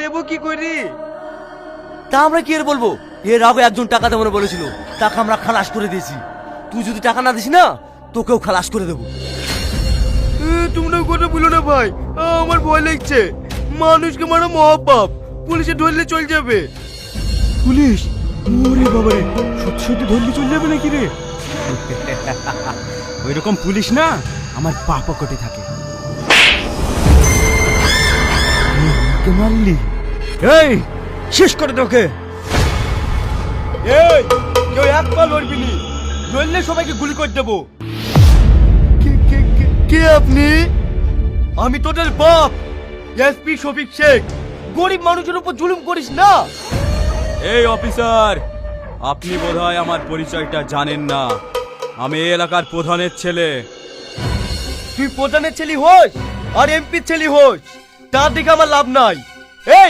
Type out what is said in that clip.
দেবো কি করি? তা আমরা কি এর বলবো? এর আগে একজন টাকা দেবো না বলেছিল, তাকে আমরা খালাস করে দিয়েছি। তুই যদি টাকা না দিস না, তোকেও খালাস করে দেবো। তোমরা কথা বলো না ভাই, আমার ভয় লাগছে। মানুষকে মারা মহাপাপ, পুলিশে ধরলে চল যাবে। পুলিশ? ওরে বাবা রে, সত্যি সত্যি ধরলে চলে যাবে নাকি রে? ওই রকম পুলিশ না আমার পা পকেটে থাকে। কে মারলি? এই শেষ করে তোকে। এই কেউ এক পা লড়বি নি, লড়লে সবাইকে গুলি করে দেবো। কে আপনি? আমি তোদের বাপ, এসপি শফিক শেখ। গরিব মানুষের উপর জুলুম করিস না। এই অফিসার, আপনি বোধহয় আমার পরিচয়টা জানেন না। আমি এই এলাকার প্রধানের ছেলে। তুই প্রধানের ছেলে হোস আর এমপির ছেলে হোস, তার দিকে আমার লাভ নাই। এই